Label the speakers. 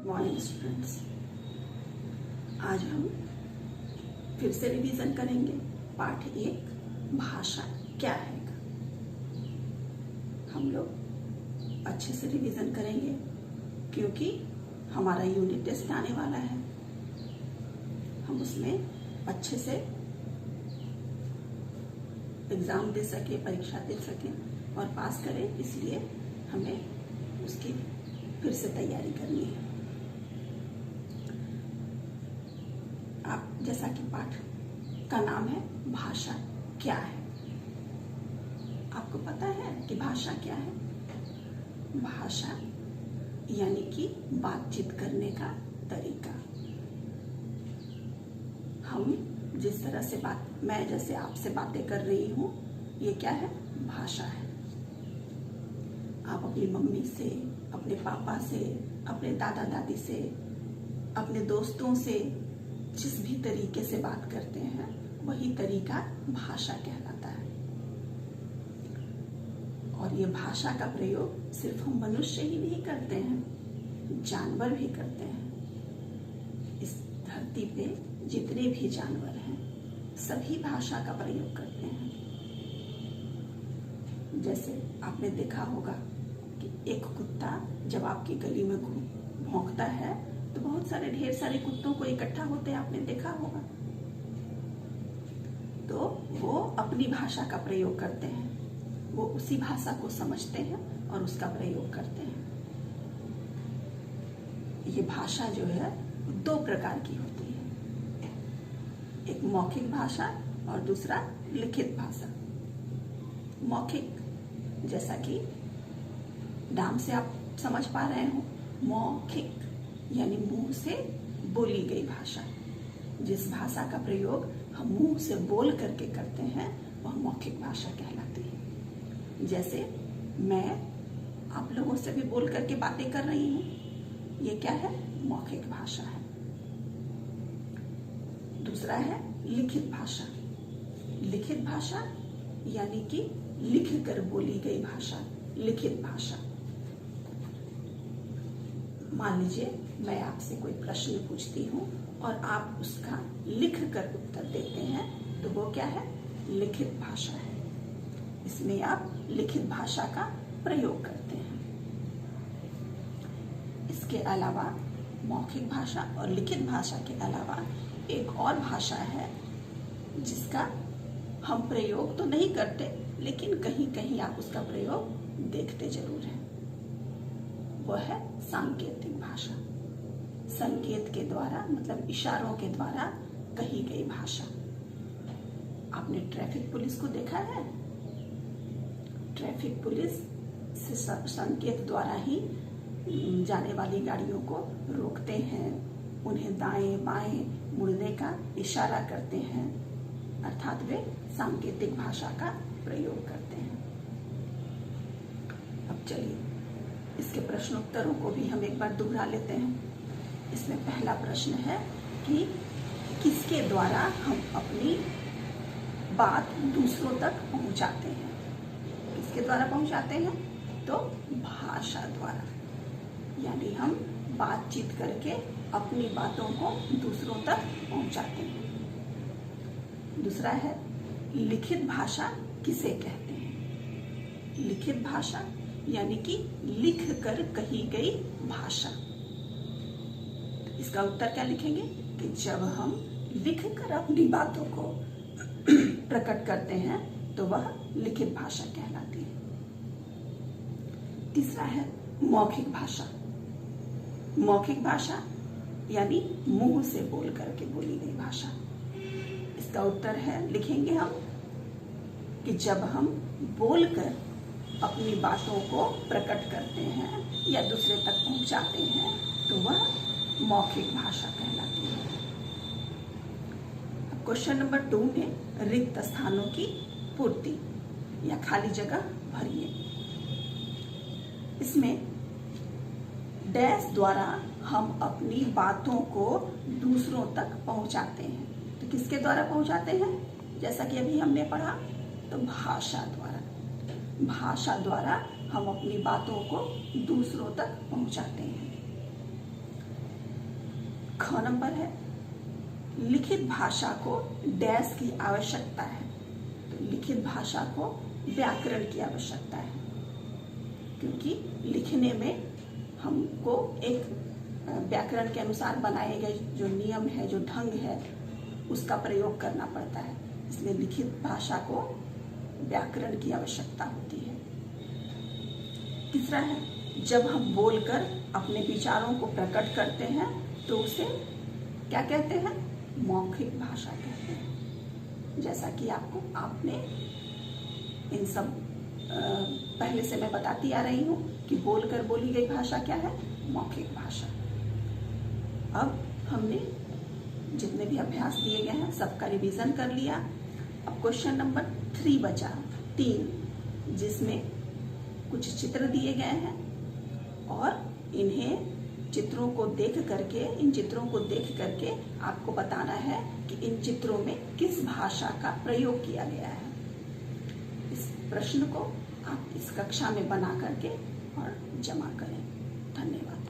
Speaker 1: Morning students, आज हम फिर से रिवीजन करेंगे पाठ 1 भाषा क्या है। हम लोग अच्छे से रिवीजन करेंगे क्योंकि हमारा यूनिट टेस्ट आने वाला है। हम उसमें अच्छे से एग्जाम दे सके, परीक्षा दे सके और पास करें, इसलिए हमें उसकी फिर से तैयारी करनी है। आप जैसा कि पाठ का नाम है भाषा क्या है, आपको पता है कि भाषा क्या है? भाषा यानी कि बातचीत करने का तरीका। हम जिस तरह से मैं जैसे आपसे बातें कर रही हूँ, ये क्या है? भाषा है। आप अपनी मम्मी से, अपने पापा से, अपने दादा दादी से, अपने दोस्तों से जिस भी तरीके से बात करते हैं, वही तरीका भाषा कहलाता है। और ये भाषा का प्रयोग सिर्फ हम मनुष्य ही नहीं करते हैं, जानवर भी करते हैं। इस धरती पे जितने भी जानवर हैं, सभी भाषा का प्रयोग करते हैं। जैसे आपने देखा होगा कि एक कुत्ता जब आपकी गली में भौंकता है तो बहुत सारे ढेर सारे कुत्तों को इकट्ठा होते हैं, आपने देखा होगा। तो वो अपनी भाषा का प्रयोग करते हैं, वो उसी भाषा को समझते हैं और उसका प्रयोग करते हैं। ये भाषा जो है 2 प्रकार की होती है, एक मौखिक भाषा और दूसरा लिखित भाषा। मौखिक, जैसा कि नाम से आप समझ पा रहे हो, मौखिक यानी मुंह से बोली गई भाषा। जिस भाषा का प्रयोग हम मुंह से बोल करके करते हैं, वह मौखिक भाषा कहलाती है। जैसे मैं आप लोगों से भी बोल करके बातें कर रही हूँ, ये क्या है? मौखिक भाषा है। दूसरा है लिखित भाषा। लिखित भाषा यानी कि लिख कर बोली गई भाषा, लिखित भाषा। मान लीजिए मैं आपसे कोई प्रश्न पूछती हूँ और आप उसका लिख कर उत्तर देते हैं, तो वो क्या है? लिखित भाषा है। इसमें आप लिखित भाषा का प्रयोग करते हैं। इसके अलावा मौखिक भाषा और लिखित भाषा के अलावा एक और भाषा है जिसका हम प्रयोग तो नहीं करते, लेकिन कहीं कहीं आप उसका प्रयोग देखते जरूर हैं। वह है सांकेतिक भाषा। संकेत के द्वारा, मतलब इशारों के द्वारा कही गई भाषा। आपने ट्रैफिक पुलिस को देखा है? ट्रैफिक पुलिस से संकेत द्वारा ही जाने वाली गाड़ियों को रोकते हैं, उन्हें दाएं बाएं मुड़ने का इशारा करते हैं, अर्थात वे सांकेतिक भाषा का प्रयोग करते हैं। अब चलिए इसके प्रश्नोत्तरों को भी हम एक बार दोहरा लेते हैं। इसमें पहला प्रश्न है कि किसके द्वारा हम अपनी बात दूसरों तक पहुंचाते हैं? किसके द्वारा पहुंचाते हैं? तो भाषा द्वारा, यानी हम बातचीत करके अपनी बातों को दूसरों तक पहुंचाते हैं। दूसरा है लिखित भाषा किसे कहते हैं? लिखित भाषा यानी कि लिख कर कही गई भाषा। इसका उत्तर क्या लिखेंगे कि जब हम लिख कर अपनी बातों को प्रकट करते हैं तो वह लिखित भाषा कहलाती है। तीसरा है मौखिक भाषा। मौखिक भाषा यानी मुंह से बोल करके बोली गई भाषा। इसका उत्तर है, लिखेंगे हम कि जब हम बोलकर अपनी बातों को प्रकट करते हैं या दूसरे तक पहुंचाते हैं तो वह मौखिक भाषा कहलाती है। क्वेश्चन नंबर 2 में रिक्त स्थानों की पूर्ति या खाली जगह भरिए। इसमें डैश द्वारा हम अपनी बातों को दूसरों तक पहुंचाते हैं। तो किसके द्वारा पहुंचाते हैं? जैसा कि अभी हमने पढ़ा, तो भाषा द्वारा। भाषा द्वारा हम अपनी बातों को दूसरों तक पहुंचाते हैं। ख नंबर है, लिखित भाषा को डैश की आवश्यकता है। तो लिखित भाषा को व्याकरण की आवश्यकता है, क्योंकि लिखने में हमको एक व्याकरण के अनुसार बनाए गए जो नियम है, जो ढंग है, उसका प्रयोग करना पड़ता है। इसलिए लिखित भाषा को व्याकरण की आवश्यकता होती है। तीसरा है, जब हम बोलकर अपने विचारों को प्रकट करते हैं तो उसे क्या कहते हैं? मौखिक भाषा कहते हैं। जैसा कि आपने इन सब पहले से मैं बताती आ रही हूँ कि बोलकर बोली गई भाषा क्या है? मौखिक भाषा। अब हमने जितने भी अभ्यास दिए गए हैं सबका रिवीजन कर लिया। अब क्वेश्चन नंबर 3 बचा, 3, जिसमें कुछ चित्र दिए गए हैं और इन चित्रों को देख करके आपको बताना है कि इन चित्रों में किस भाषा का प्रयोग किया गया है। इस प्रश्न को आप इस कक्षा में बना करके और जमा करें। धन्यवाद।